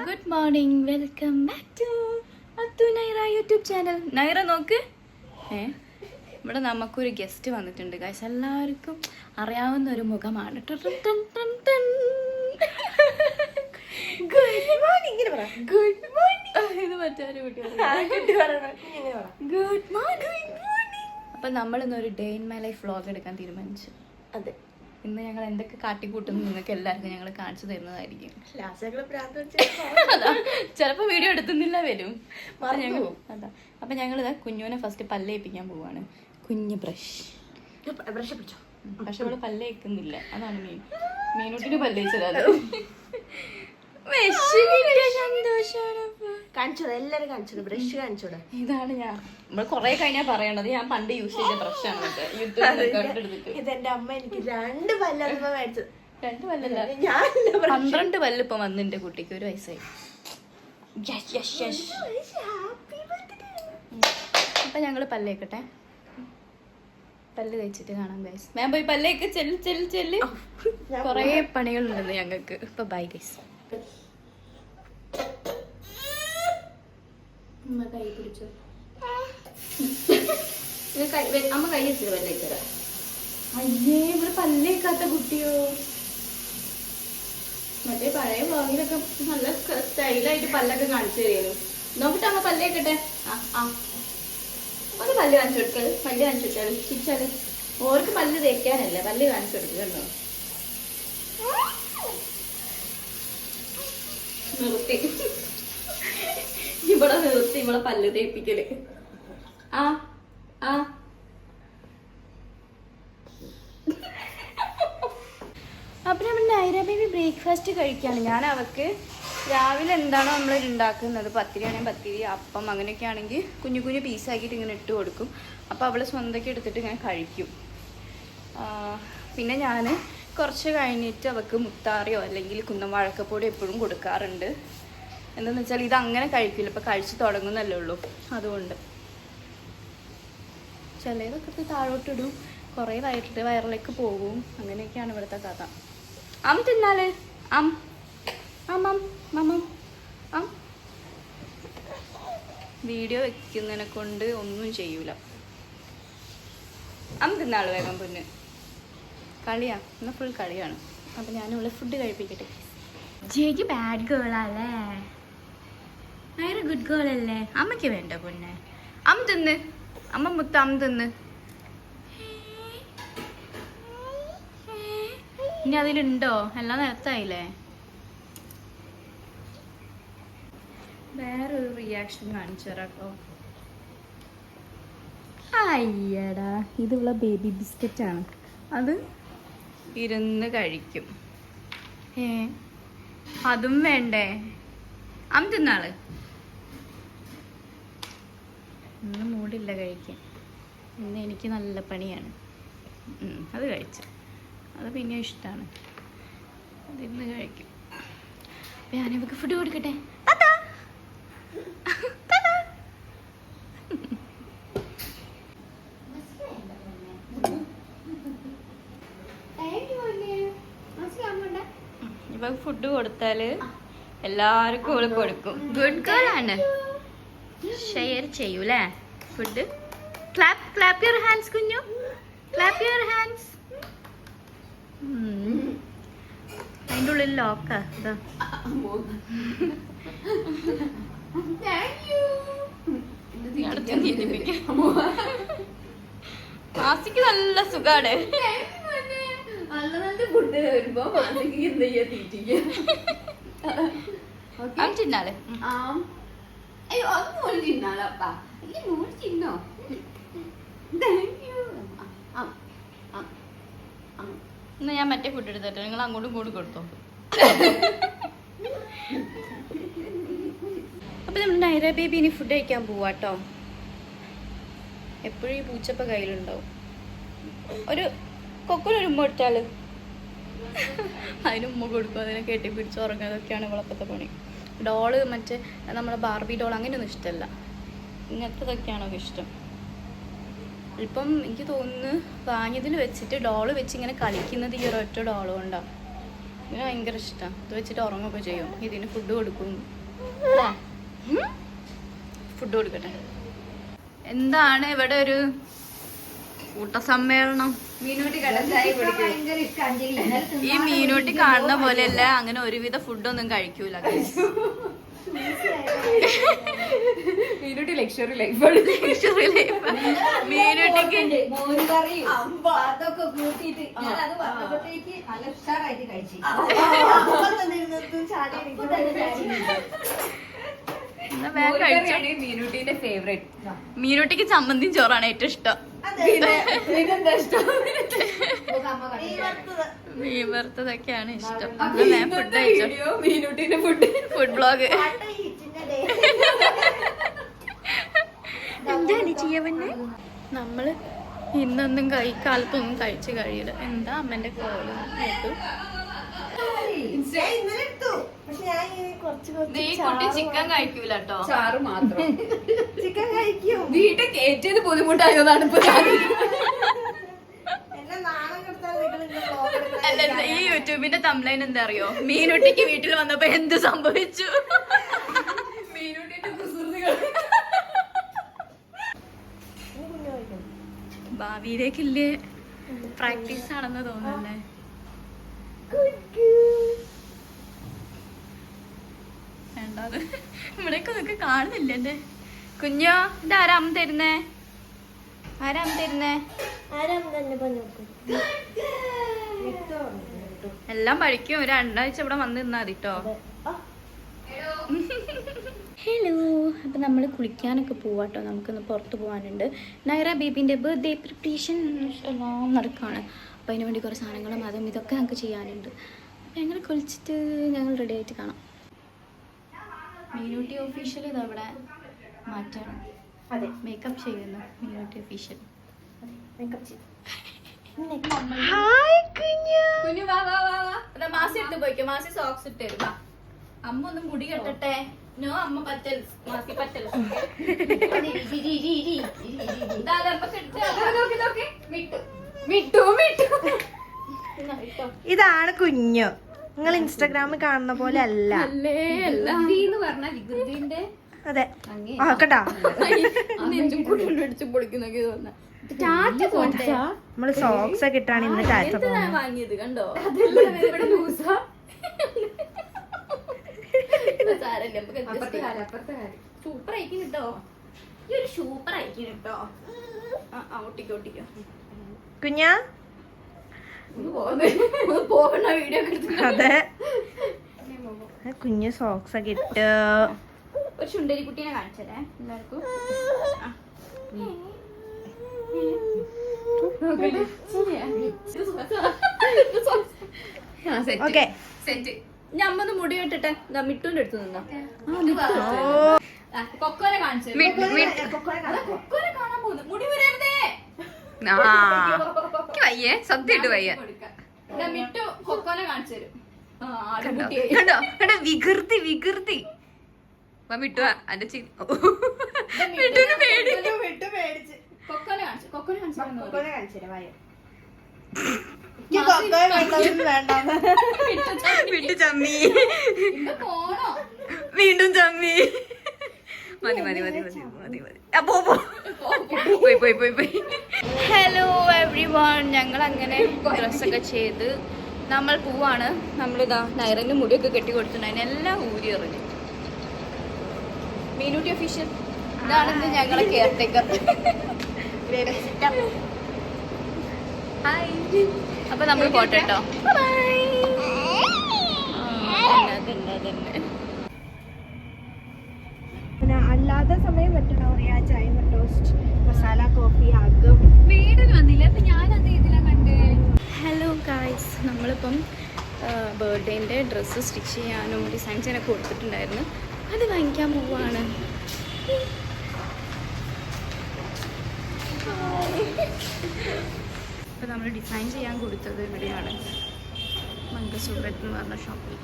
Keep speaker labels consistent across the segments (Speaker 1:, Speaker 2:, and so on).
Speaker 1: Good morning, welcome back to Athu Naira YouTube channel. Naira നോക്ക്, ഇവിടെ നമുക്കൊരു ഗസ്റ്റ് വന്നിട്ടുണ്ട് ഗൈസ്. എല്ലാവർക്കും അറിയാവുന്ന ഒരു മുഖമാണ്. Good morning. ഇത് മറ്റൊരു ഗുഡ് മോർണിംഗ്. അപ്പൊ നമ്മൾ ഇന്നൊരു day in my life vlog എടുക്കാൻ തീരുമാനിച്ചു.
Speaker 2: അതെ,
Speaker 1: ഇന്ന് ഞങ്ങൾ എന്തൊക്കെ കാട്ടിക്കൂട്ടുന്നു നിങ്ങൾക്ക് എല്ലാവർക്കും ഞങ്ങൾ കാണിച്ചു തരുന്നതായിരിക്കും. ചിലപ്പോ വീഡിയോ എടുത്തുന്നില്ല വരും. അതാ, അപ്പൊ ഞങ്ങൾ കുഞ്ഞുവിനെ ഫസ്റ്റ് പല്ലേപ്പിക്കാൻ പോവാണ്. കുഞ്ഞ് ബ്രഷ്
Speaker 2: പിടിച്ചോ.
Speaker 1: പക്ഷെ ഇവിടെ പല്ലേക്കുന്നില്ല, അതാണ് മീനൂട്ടിന് പല്ലേച്ചത്.
Speaker 2: എല്ലാരും കാണിച്ചോട്, ബ്രഷ് കാണിച്ചോട്.
Speaker 1: ഇതാണ് നമ്മൾ കൊറേ കഴിഞ്ഞാ പറയണത്. ഞാൻ പണ്ട് യൂസ് ചെയ്ത ബ്രഷാണ്
Speaker 2: ഇതെന്റെ അമ്മ എനിക്ക് 2 പല്ലമ്മ മേടിച്ചത്.
Speaker 1: 2 പല്ലല്ല, 12 പല്ല് ഇപ്പൊ വന്നു എന്റെ കുട്ടിക്ക്. 1 വയസ്സായി. അപ്പൊ ഞങ്ങള് പല്ലേക്കട്ടെ. പല്ല് തേച്ചിട്ട് കാണാം ഗൈസ്. ഞാൻ പോയി പല്ലേക്ക് ചെല്ല്. കൊറേ പണികളുണ്ട് ഞങ്ങൾക്ക്. ഇപ്പൊ ബൈ ഗൈസ്. കൈ പിടിച്ചോ. അമ്മ കൈ വെച്ചിട്ട് പല്ലേക്കര. അയ്യേ, ഇവിടെ പല്ലേക്കാത്ത കുട്ടിയോ. മറ്റേ പഴയ വ്ളോഗിലൊക്കെ നല്ല സ്റ്റൈലായിട്ട് പല്ലൊക്കെ കാണിച്ചു തരുന്നു. നോക്കിട്ട് അമ്മ പല്ലേക്കട്ടെ. ഒന്ന് പല്ല് കാണിച്ചു കൊടുക്കല്. പല്ല് കാണിച്ചു കൊടുക്കാല് ചിരിച്ചാല്. ഓർക്ക് പല്ല് തേക്കാനല്ലേ, പല്ല് കാണിച്ചു കൊടുക്കുന്നുണ്ടോ. നിർത്തി, ഇവിടെ നിർത്തി ഇവിടെ പല്ല് തേപ്പിക്കല്. അപ്പൊ നമ്മൾ നൈറ ബേബി ബ്രേക്ക്ഫാസ്റ്റ് കഴിക്കാണ്. ഞാൻ അവർക്ക് രാവിലെ എന്താണോ നമ്മൾ ഉണ്ടാക്കുന്നത്, പത്തിരിയാണെങ്കിൽ പത്തിരി, അപ്പം അങ്ങനെയൊക്കെ ആണെങ്കിൽ കുഞ്ഞു കുഞ്ഞു പീസാക്കിയിട്ട് ഇങ്ങനെ ഇട്ട് കൊടുക്കും. അപ്പോൾ അവൾ സ്വന്തമൊക്കെ എടുത്തിട്ട് ഇങ്ങനെ കഴിക്കും. പിന്നെ ഞാൻ കുറച്ച് കഴിഞ്ഞിട്ട് അവൾക്ക് മുത്താറിയോ അല്ലെങ്കിൽ കുന്നം വാഴക്കപ്പൊടി എപ്പോഴും കൊടുക്കാറുണ്ട്. എന്താണെന്ന് വെച്ചാൽ ഇത് അങ്ങനെ കഴിക്കില്ല, ഇപ്പം കഴിച്ച് തുടങ്ങുന്നല്ലേ ഉള്ളൂ. അതുകൊണ്ട് ചിലതൊക്കെ താഴോട്ടിടും, കുറേ വയറിലേക്ക് പോകും. അങ്ങനെയൊക്കെയാണ് ഇവിടുത്തെ കഥ. തിന്നാല് വീഡിയോ വെക്കുന്നതിനെ കൊണ്ട് ഒന്നും ചെയ്യൂല. തിന്നാള് വേഗം പൊന്ന്. കളിയാ, ഇന്ന് ഫുൾ കളിയാണ്. അപ്പം ഞാനിവിടെ ഫുഡ് കഴിപ്പിക്കട്ടെ. ജേക്ക് ബാഡ് ഗേളല്ലേ, ഭയങ്കര ഗുഡ് ഗേൾ അല്ലേ. അമ്മയ്ക്ക് വേണ്ട പൊന്നെ. തിന്ന് അമ്മ മുത്ത തിന്ന്. ഇനി അതിലുണ്ടോ? എല്ലാം നേരത്തായില്ലേ. വേറൊരു റിയാക്ഷൻ കാണിച്ചു തരാം കേട്ടോ. അയ്യടാ, ഇതുള്ള ബേബി ബിസ്ക്കറ്റാണ്. അത് ഇരുന്ന് കഴിക്കും. അതും വേണ്ടേ? തിന്നാള്. ഇന്ന് മൂടില്ല കഴിക്കാൻ. ഇന്ന് എനിക്ക് നല്ല പണിയാണ്. അത് കഴിച്ചു, അത് പിന്നെ ഇഷ്ടമാണ്. അതിന്ന് കഴിക്കും. അപ്പം ഞാനിവർക്ക് ഫുഡ് കൊടുക്കട്ടെ. ഇവ ഫുഡ് കൊടുത്താല് എല്ലാവർക്കും അവള് കൊടുക്കും. ഗുഡ് ഗേൾ ആണ്. ഷെയർ ചെയ്യൂലേ ഫുഡ്. ക്ലാപ്പ് യുവർ ഹാൻഡ്സ് കുഞ്ഞു, ക്ലാപ്പ് യുവർ ഹാൻഡ്സ്. അതിൻ്റെ ഉള്ളിൽ ലോക്കാ. മാസിക്ക് നല്ല സുഖാണ്. തിന്നാളെ. എന്നാ ഞാൻ മറ്റേ ഫുഡ് എടുത്തിട്ട് നിങ്ങൾ അങ്ങോട്ടും ഇങ്ങോട്ടും കൊടുത്തോ. അപ്പൊ നമ്മൾ നൈറ ബേബി ഇനി ഫുഡ് കഴിക്കാൻ പോവാട്ടോ. എപ്പോഴും ഈ പൂച്ചപ്പ കയ്യിലുണ്ടാവും. ഒരു കൊക്കൊരു ഉമ്മ കൊടുത്താല് അതിന് ഉമ്മ കൊടുക്കും, അതിനെ കെട്ടിപ്പിടിച്ച് ഉറങ്ങുക. അതൊക്കെയാണ് ഇവളപ്പത്തെ പണി. ഡോള് മറ്റേ നമ്മളെ ബാർബി ഡോൾ അങ്ങനെയൊന്നും ഇഷ്ടമല്ല. ഇങ്ങനത്തതൊക്കെയാണോ ഇഷ്ടം. ഇപ്പം എനിക്ക് തോന്നുന്നു വാങ്ങിയതിൽ വെച്ചിട്ട് ഡോള് വെച്ച് ഇങ്ങനെ കളിക്കുന്നത് ഈ ഒരൊറ്റ ഡോള് കൊണ്ടാണ്. ഇതിന് ഭയങ്കര ഇഷ്ടമാണ്. ഇത് വെച്ചിട്ട് ഉറങ്ങുകയൊക്കെ ചെയ്യും. ഇതിന് ഫുഡ് കൊടുക്കും. ഫുഡ് കൊടുക്കട്ടെ. എന്താണ് ഇവിടെ ഒരു കൂട്ടസമ്മേളനം? ഈ മീനൂട്ടി കാണുന്ന പോലെയല്ല അങ്ങനെ ഒരുവിധ ഫുഡൊന്നും കഴിക്കൂല.
Speaker 2: മീനൂട്ടി ലക്ഷറി ലൈഫാണ്.
Speaker 1: Luxury life. മീനൂട്ടിക്ക്
Speaker 2: മീനൂട്ടിന്റെ ഫേവറേറ്റ്.
Speaker 1: മീനൂട്ടിക്ക് ചമ്മന്തിയും ചോറാണ് ഏറ്റവും ഇഷ്ടം. മീൻ വറുത്തതൊക്കെയാണ് ഇഷ്ടം. ഫുഡ് കഴിച്ചോ?
Speaker 2: മീനൂട്ടിന്റെ
Speaker 1: ഫുഡ് ബ്ലോഗ് എന്താണ് ചെയ്യവന്നെ? നമ്മള് ഇന്നൊന്നും കാലത്തൊന്നും കഴിച്ചു കഴിയില്ല. എന്താ അമ്മന്റെ കോല് നോക്ക്. ഈ കുട്ടി ചിക്കൻ കഴിക്കൂല കേട്ടോ.
Speaker 2: ചാറ് മാത്രം. ചിക്കൻ കഴിക്കും. വീട്ടിൽ കയറ്റിയത് ബുദ്ധിമുട്ടായതാണ് ഇപ്പൊ.
Speaker 1: അല്ല, ഈ യൂട്യൂബിന്റെ തംബ്ലൈൻ എന്താ അറിയോ? മീനുട്ടിക്ക് വീട്ടിൽ വന്നപ്പോ എന്ത് സംഭവിച്ചു? ഭാവിയിലേക്കില്ലേ പ്രാക്ടീസ് ആണെന്ന് തോന്നുന്നല്ലേ? വേണ്ടത് ഇവിടേക്ക് നിനക്ക് കാണുന്നില്ല എന്റെ കുഞ്ഞോ. ഇതാരാ അമ്മ തരുന്നേ? ആരാ അമ്മ തരുന്നേ? എല്ലാം പഠിക്കും. ഒരു 2 ആഴ്ച ഇവിടെ വന്ന് നിന്നാ മതി കേട്ടോ. ഹലോ, അപ്പം നമ്മൾ കുളിക്കാനൊക്കെ പോവാട്ടോ. നമുക്കൊന്ന് പുറത്ത് പോകാനുണ്ട്. നൈറ ബേബിൻ്റെ ബർത്ത്ഡേ പ്രിപ്പറേഷൻ എല്ലാം നടക്കുകയാണ്. അപ്പോൾ അതിന് വേണ്ടി കുറേ സാധനങ്ങളും അതും ഇതൊക്കെ നമുക്ക് ചെയ്യാനുണ്ട്. അപ്പം ഞങ്ങൾ കുളിച്ചിട്ട് ഞങ്ങൾ റെഡി ആയിട്ട് കാണാം. മീനൂട്ടി ഒഫീഷ്യൽ ഇതവിടെ മാറ്റണം. അതെ, മേക്കപ്പ് ചെയ്യുന്നു മീനൂട്ടി ഒഫീഷ്യൽ. മാസി എടുത്ത് പോയിക്കോ. മാസി സോക്സ് ഇട്ട് തരും. അമ്മ ഒന്നും മുടി കെട്ടട്ടെ. നോ അമ്മ പറ്റൽ. മാസി പറ്റൽ.
Speaker 2: ഇതാണ് കുഞ്ഞു. നിങ്ങൾ ഇൻസ്റ്റാഗ്രാമിൽ കാണുന്ന പോലെ അല്ല. അതെ, ആക്കട്ടാ. നമ്മള് സോക്സ് ഒക്കെ ഇട്ടാണ് ഇന്ന് ടാറ്റ
Speaker 1: വാങ്ങിയത്. കണ്ടോ? സൂപ്പർ ആയിരിക്കും കേട്ടോ. ഈ ഒരു സൂപ്പർ ആയിരിക്കും കേട്ടോ. ഒട്ടിക്കോ ഒട്ടിക്കോ
Speaker 2: കുഞ്ഞാ.
Speaker 1: പോകണ വീഡിയോ.
Speaker 2: അതെ, കുഞ്ഞ് സോക്സ് ഒക്കെ ഇട്ട്
Speaker 1: ഒരു ചുണ്ടരി കുട്ടീനെ കാണിച്ചതേ എല്ലാവർക്കും. ഞമ്മന്ന് മുടി കെട്ടിട്ടെ. മിട്ടുവിന്റെ അടുത്ത് നിന്നോ. കൊക്കോനെ കാണിച്ചു. കൊക്കോനെ കാണാൻ പോകുന്നു. മുടി വരരുതേ.
Speaker 3: വയ്യേ, സത്യമായിട്ട് വയ്യ.
Speaker 1: മിട്ടു കൊക്കോനെ കാണിച്ചു തരും.
Speaker 3: വികൃതി വികൃതി. മിട്ടു അന്റെ
Speaker 1: കൊക്കോനെ കാണിച്ചു. കൊക്കോനെ കാണിച്ചു.
Speaker 3: വിട്ടു ചമ്മി. വീണ്ടും ചമ്മി. മതി മതി മതി മതി മതി മതി. പോയി പോയി പോയി പോയി.
Speaker 1: Hello every one. ഞങ്ങൾ അങ്ങനെ ഡ്രസ്സൊക്കെ ചെയ്ത് നമ്മൾ പോവാണ്. നമ്മളിതാ നൈറന് മുടിയൊക്കെ കെട്ടി കൊടുത്തിട്ടുണ്ടായിരുന്നു. എല്ലാം ഊരി എറിഞ്ഞു. മീനൂട്ടി ഒഫീഷ്യൽ ഇതാണെന്ന് ഞങ്ങളെ കെയർ ടേക്കർ. ഹായ്. അപ്പൊ നമ്മൾ പോട്ടെ കേട്ടോ.
Speaker 2: അല്ലാത്ത സമയം പറ്റണോ പറയാ? ചായ, ടോസ്റ്റ്, മസാല കോഫി, അകം
Speaker 1: വീടിന് വന്നില്ല. അപ്പൊ ഞാനത് ഇതിലാ കണ്ടേ. ഹലോ ഗായ്സ്, നമ്മളിപ്പം ബർത്ത്ഡേൻ്റെ ഡ്രസ്സ് സ്റ്റിച്ച് ചെയ്യാനും ഡിസൈൻ ചെയ്യാനൊക്കെ കൊടുത്തിട്ടുണ്ടായിരുന്നു. അത് വാങ്ങിക്കാൻ പോവാണ്. ഇപ്പം നമ്മൾ ഡിസൈൻ ചെയ്യാൻ കൊടുത്തത് ഇവിടെയാണ്, മംഗസൂറത്ത് എന്ന് പറഞ്ഞ ഷോപ്പിൽ.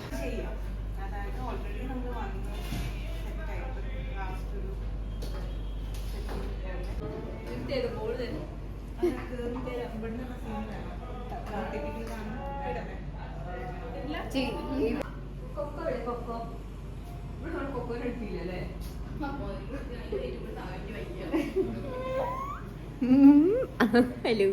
Speaker 3: ഹലോ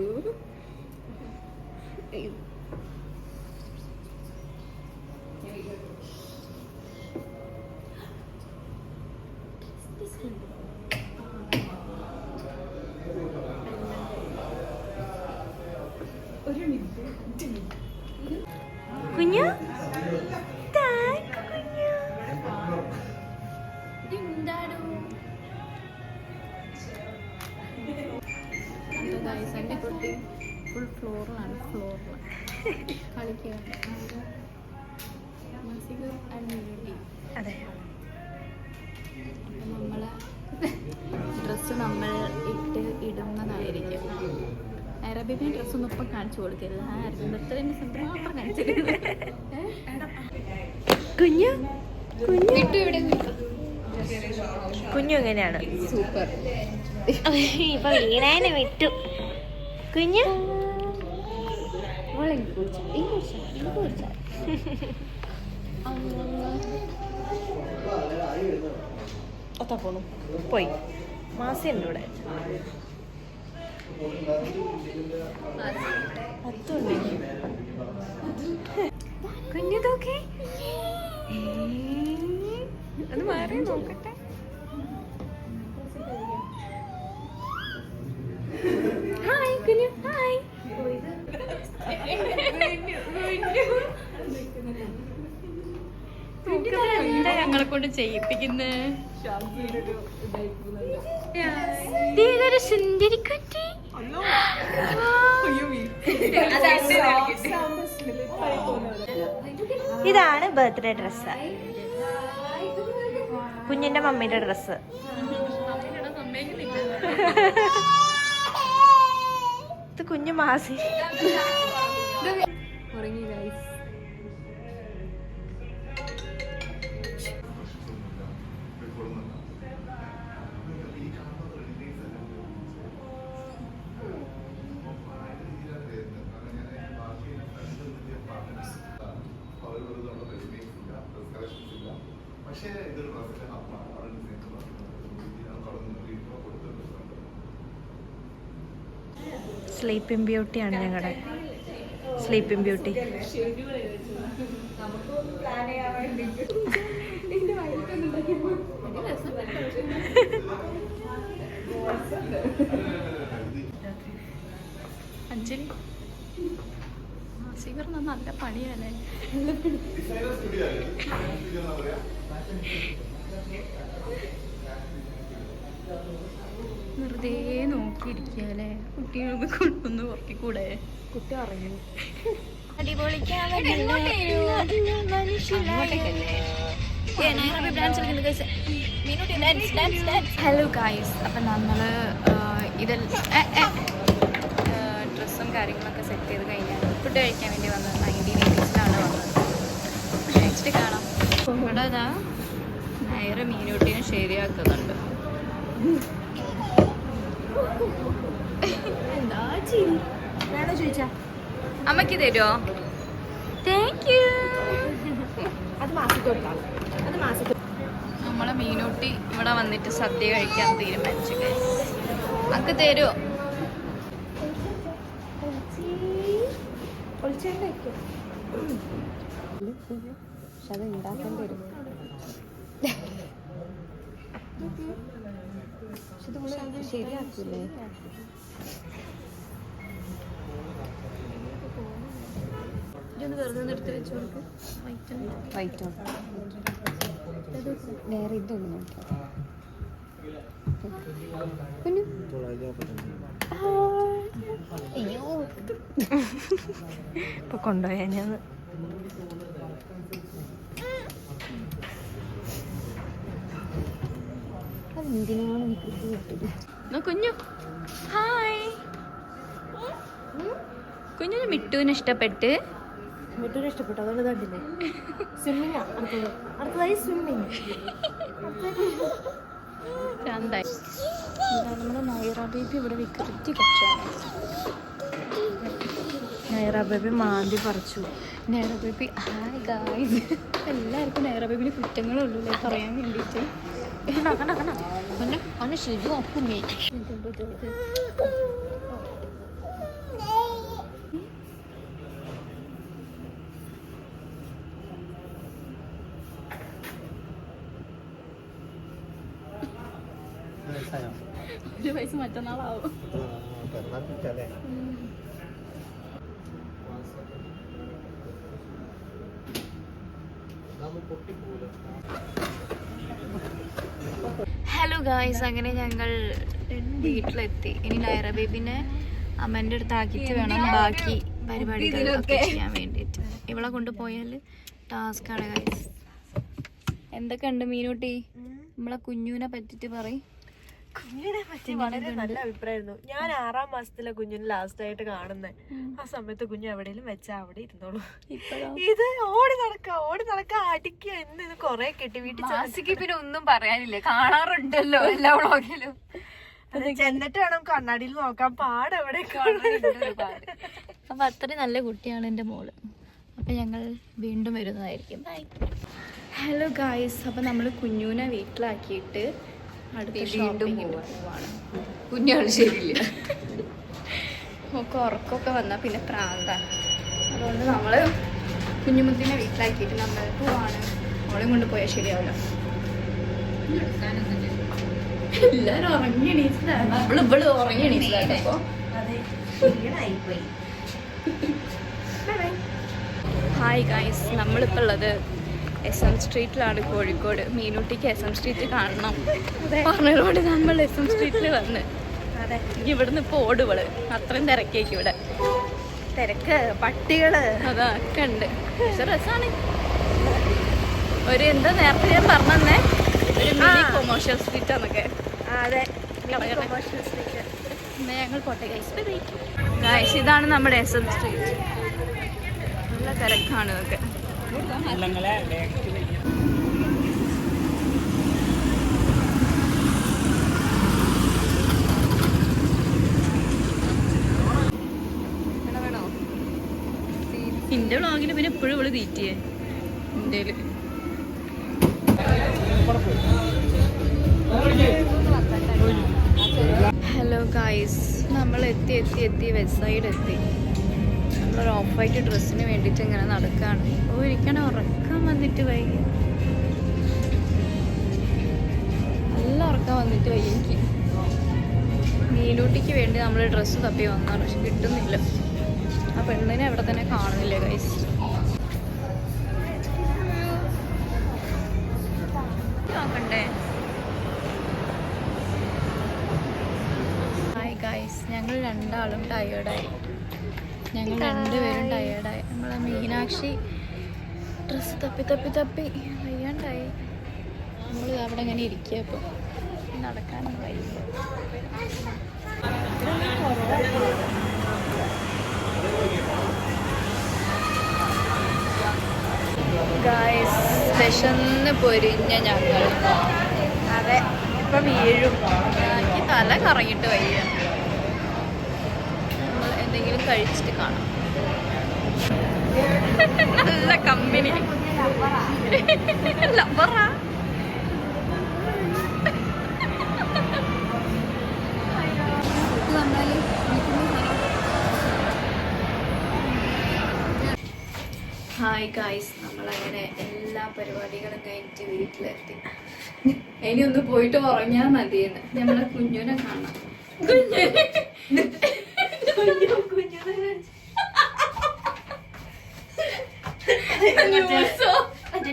Speaker 1: കുഞ്ഞു
Speaker 3: എൻ്റെ കുട്ടി ഫുൾ ഫ്ലോറിലാണ് കളിക്കുക.
Speaker 1: അതെ,
Speaker 3: നമ്മളെ ഡ്രസ്സ് നമ്മൾ ഇടുന്നതായിരിക്കും. അറബിയുടെ ഡ്രസ്സൊന്നും ഇപ്പം കാണിച്ചു കൊടുക്കരുത്. ബർത്ത്ഡേ മാത്രം കാണിച്ചു
Speaker 1: കുഞ്ഞു
Speaker 3: കിട്ടു. ഇവിടെ
Speaker 1: കുഞ്ഞു എങ്ങനെയാണ്?
Speaker 3: സൂപ്പർ.
Speaker 1: ഇപ്പൊ വീണേനെ വിട്ടു. കുഞ്ഞു ഒത്താ പോണു പോയി. മാസിയുണ്ട് ഇവിടെ. കുഞ്ഞു നോക്കേ, അത് മാറി നോക്കട്ടെ. ഹായ് കുഞ്ഞു, ഹായ്. എന്താ ഞങ്ങളെ കൊണ്ട് ചെയ്യിപ്പിക്കുന്നേ? ഇതൊരു സുന്ദരിക്കുട്ടി. ഇതാണ് ബർത്ത്ഡേ ഡ്രസ്സ്, കുഞ്ഞിന്റെ മമ്മിയുടെ ഡ്രസ്സ്. ഇത് കുഞ്ഞു മാസി.
Speaker 3: ഉറങ്ങി ഗൈസ്.
Speaker 4: പക്ഷേ ഇതൊരു
Speaker 1: സ്ലീപ്പിംഗ് ബ്യൂട്ടിയാണ് ഞങ്ങളുടെ സ്ലീപ്പിംഗ് ബ്യൂട്ടി.
Speaker 3: അഞ്ജലി മാസികർ നല്ല പണിയല്ലേ. വെറുതെ നോക്കിയിരിക്കല്ലേ. കുട്ടികൾക്ക് കൊണ്ടൊന്ന് ഉറക്കിക്കൂടെ? കുട്ടി ഉറങ്ങി. ഹലോ ഗായ്സ്, അപ്പം നമ്മൾ ഇതിൽ ഡ്രസ്സും കാര്യങ്ങളൊക്കെ സെറ്റ് ചെയ്ത് കഴിഞ്ഞാൽ ഫുഡ് കഴിക്കാൻ വേണ്ടി വന്നത് 1980s വന്നത്. നെക്സ്റ്റ് കാണാം. ഇവിടെ ഇതാ നേരെ മീനൂട്ടിയും ശരിയാക്കുന്നുണ്ട്.
Speaker 2: എന്താ ചിരി വേണോ ചോദിച്ചാ?
Speaker 3: അമ്മയ്ക്ക് തരുമോ? Thank you.
Speaker 2: അത് മാസത്തിൽ കൊടുക്കാം. അത് മാസത്തിൽ
Speaker 3: നമ്മളെ മീനൂട്ടി ഇവിടെ വന്നിട്ട് സദ്യ കഴിക്കാൻ തീരുമാനിച്ചു. അക്ക് തരുമോ?
Speaker 2: ഒളിച്ചേണ്ട വയ്ക്കും.
Speaker 3: പക്ഷെ അത് ഉണ്ടാക്കേണ്ടി വരും. പക്ഷെ നമ്മൾ ശരിയാക്കൂലേ? ഇതൊന്ന് വെറുതെ നിർത്തി വെച്ച് കൊടുക്കും. വൈറ്റോ വേറെ ഇതൊന്നും നോക്കാം. അയ്യോ
Speaker 1: ഇപ്പൊ കൊണ്ടുപോയാ ഞാൻ.
Speaker 3: കുഞ്ഞു ഹായ്. കുഞ്ഞിന് മിട്ടുവിന് ഇഷ്ടപ്പെട്ട്.
Speaker 2: മിട്ടൂനെ ഇഷ്ടപ്പെട്ടു, അതുകൊണ്ട് കണ്ടില്ലേ? സ്വിമ്മിങ് അടുത്തതായി സ്വിമ്മിങ്.
Speaker 3: എന്തായി നമ്മുടെ നൈറ ബേബി ഇവിടെ വികൃതി കച്ചാണ്.
Speaker 2: നൈറ ബേബി മാന്തി പറിച്ചു.
Speaker 3: Naira baby hi guys. എല്ലാവർക്കും നൈറ ബേബിന് കുറ്റങ്ങളുള്ളൂ അല്ലേ പറയാൻ വേണ്ടിയിട്ട്. ശരി നോക്കുന്നേ. ഒരു വയസ്സ് മറ്റന്നാളാവും. ഹലോ ഗായ്സ്, അങ്ങനെ ഞങ്ങൾ വീട്ടിലെത്തി. ഇനി നൈറ ബേബിനെ അമ്മേൻ്റെ അടുത്ത് ആക്കിയിട്ട് വേണം ബാക്കി പരിപാടികളൊക്കെ ചെയ്യാൻ വേണ്ടിയിട്ട്. ഇവളെ കൊണ്ടുപോയാൽ ടാസ്ക്കാണ് ഗായ്സ്. എന്തൊക്കെ ഉണ്ട് മീനൂട്ടി? നമ്മളെ കുഞ്ഞുവിനെ പറ്റിട്ട് പറയും.
Speaker 2: കുഞ്ഞിനെ പറ്റി വളരെ നല്ല അഭിപ്രായമായിരുന്നു. ഞാൻ 6ാം മാസത്തിലെ കുഞ്ഞിനെ ലാസ്റ്റ് ആയിട്ട് കാണുന്നേ. ആ സമയത്ത് കുഞ്ഞു എവിടെയെങ്കിലും വെച്ചാ അവിടെ ഇരുന്നോളൂ. ഇത് ഓടി നടക്ക അടിക്കുക എന്ന് ഇത് കൊറേ കിട്ടി. വീട്ടിൽ
Speaker 3: പിന്നെ ഒന്നും പറയാനില്ല, കാണാറുണ്ടല്ലോ എല്ലാ വ്ളോഗിലും.
Speaker 2: ചെന്നിട്ട് വേണം കണ്ണാടിയിൽ നോക്കാൻ. പാടെവിടെ
Speaker 3: അപ്പൊ അത്രയും നല്ല കുട്ടിയാണ് എൻ്റെ മോള്. അപ്പൊ ഞങ്ങൾ വീണ്ടും വരുന്നതായിരിക്കും. ബൈ.
Speaker 1: ഹലോ ഗായ്സ്, അപ്പം നമ്മൾ കുഞ്ഞുവിനെ വീട്ടിലാക്കിയിട്ട് അടുത്ത ഷോപ്പിങ്ങിന് പോവാണ്.
Speaker 3: കുഞ്ഞാള് ശരിയില്ല,
Speaker 1: നമുക്ക് ഉറക്കമൊക്കെ വന്നാൽ പിന്നെ പ്രാന്താണ്. അതുകൊണ്ട് നമ്മൾ കുഞ്ഞുമുത്തിനെ വീട്ടിലാക്കിയിട്ട് നമ്മൾ പോവാണ്. അവളെയും കൊണ്ട് പോയാൽ ശരിയാവില്ല. എല്ലാവരും ഉറങ്ങി എണീച്ചതാണ്. ഇവള് ഉറങ്ങി എണീച്ചതാണ്. അപ്പോൾ ഹായ് ഗായ്സ്, നമ്മളിപ്പോൾ ഉള്ളത് SM സ്ട്രീറ്റിലാണ്, കോഴിക്കോട്. മീനൂട്ടിക്ക് SM സ്ട്രീറ്റ് കാണണം പറഞ്ഞതുകൊണ്ട് നമ്മൾ SM സ്ട്രീറ്റിൽ വന്ന്. ഇവിടുന്ന് ഇപ്പോൾ ഓടുവള്, അത്രയും തിരക്കേക്ക് ഇവിടെ.
Speaker 2: തിരക്ക്, പട്ടികള്,
Speaker 1: അതൊക്കെ ഉണ്ട്. പക്ഷെ രസമാണ്. ഒരു എന്താ നേരത്തെ ഞാൻ പറഞ്ഞേ, ഒരു മിനി കൊമേഴ്ഷ്യൽ സ്ട്രീറ്റ് ആന്നൊക്കെ.
Speaker 2: അതെ,
Speaker 1: എന്നാ ഞങ്ങൾ പോട്ടെ ഗൈസ്. ഗൈസ്, ഇതാണ് നമ്മുടെ SM സ്ട്രീറ്റ്. നല്ല തിരക്കാണ് ഇതൊക്കെ. എന്റെ വ്ളോഗിന് പിന്നെ എപ്പോഴും ഇവള് തീറ്റിയേ എന്തേലും. ഹലോ ഗായ്സ്, നമ്മൾ എത്തി വെസ്റ്റ് സൈഡ് എത്തി. നമ്മളൊരു ഓഫ് വൈറ്റ് ഡ്രസ്സിന് വേണ്ടിയിട്ട് ഇങ്ങനെ നടക്കുകയാണ്. ഇരിക്കണ ഉറക്കം വന്നിട്ട് വൈകി, നല്ല ഉറക്കം വന്നിട്ട് വൈകി എനിക്ക്. മീനൂട്ടിക്ക് വേണ്ടി നമ്മൾ ഡ്രസ്സ് തപ്പി വന്നാണ്, പക്ഷെ കിട്ടുന്നില്ല. ആ പെണ്ണിനെ അവിടെ തന്നെ കാണുന്നില്ല ഗൈസ്. നോക്കണ്ടേ? ഹായ് ഗൈസ്, ഞങ്ങൾ രണ്ടാളും ടയേർഡായി. ഞങ്ങൾ രണ്ടുപേരും ടയേർഡായി. നമ്മളെ മീനാക്ഷി ഡ്രസ്സ് തപ്പി വയ്യാണ്ടായി. നമ്മൾ അവിടെ ഇങ്ങനെ ഇരിക്കുക. ഇപ്പോൾ നടക്കാനൊന്നും വയ്യ. ഗായ്സ്, വിശന്ന് പൊരിഞ്ഞ ഞങ്ങൾ.
Speaker 2: അതെ, ഇപ്പൊ വീഴും.
Speaker 1: എനിക്ക് തല കറങ്ങിയിട്ട് വയ്യ. നമ്മൾ എന്തെങ്കിലും കഴിച്ചിട്ട് കാണാം. നല്ല കമ്പനി. ലവറാ. ഹായ് ഗായ്സ്, നമ്മളങ്ങനെ എല്ലാ പരിപാടികളും കഴിഞ്ഞിട്ട് വീട്ടിലെത്തി. ഇനി ഒന്ന് പോയിട്ട് ഉറങ്ങിയാൽ മതിയെന്ന്. നമ്മളെ കുഞ്ഞുനെ കാണാം.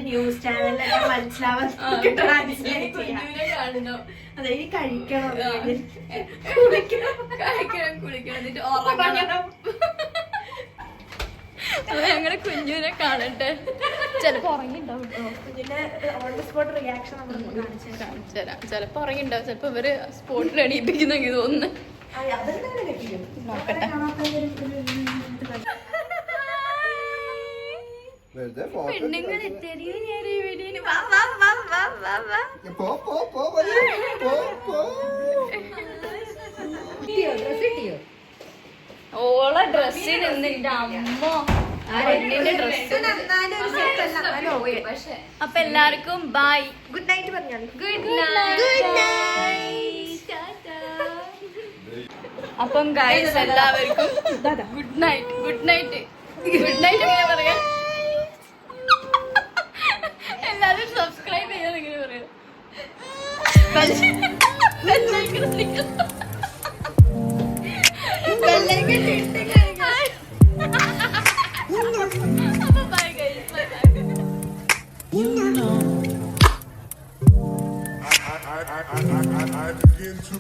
Speaker 2: ന്യൂസ് ചാനലൊക്കെ മനസ്സിലാവാൻ
Speaker 1: കുഞ്ഞുനെ കാണണം.
Speaker 2: അതെ, ഇനി കഴിക്കണം,
Speaker 1: കുളിക്കണം, എന്നിട്ട് ഉറങ്ങണം. അപ്പൊ ഞങ്ങള് കുഞ്ഞുനെ കാണട്ടെ. ചിലപ്പോ ഉറങ്ങിണ്ടാവും കേട്ടോ.
Speaker 2: കുഞ്ഞിന്റെ ഓൺ ദി സ്പോട്ട് റിയാക്ഷൻ നമ്മൾ കാണിച്ചു
Speaker 1: തരാം. ചിലപ്പോ ഉറങ്ങിണ്ടാവും, ചിലപ്പോ ഇവര് സ്പോട്ടിൽ എണീപ്പിക്കുന്നെങ്കിൽ തോന്നുന്നു. നോക്കട്ടെ.
Speaker 4: വെറുതെ photo
Speaker 1: പെണ്ണുങ്ങൾ
Speaker 4: എടുത്ത്
Speaker 1: എത്തിയധികം ഞാൻ ഈ വീഡിയോന് വാ വാ വാ വാ വാ വാ.
Speaker 4: പോ മതി. പോ.
Speaker 1: ഓളെ ഡ്രസ്സിൽ നിന്നിട്ട് അമ്മോ പെണ്ണിന്റെ ഡ്രസ്. അപ്പൊ എല്ലാവർക്കും ബൈ,
Speaker 2: ഗുഡ് നൈറ്റ് പറഞ്ഞാൽ
Speaker 1: ഗുഡ് നൈറ്റ്. അപ്പം ഗൈസ് എല്ലാവർക്കും ഗുഡ് നൈറ്റ്. ഗുഡ് നൈറ്റ് എങ്ങനെ പറയാ? എല്ലാവരും സബ്സ്ക്രൈബ് ചെയ്യാൻ എങ്ങനെ പറയാ? അപ്പൊ bye guys, bye bye.
Speaker 5: I begin to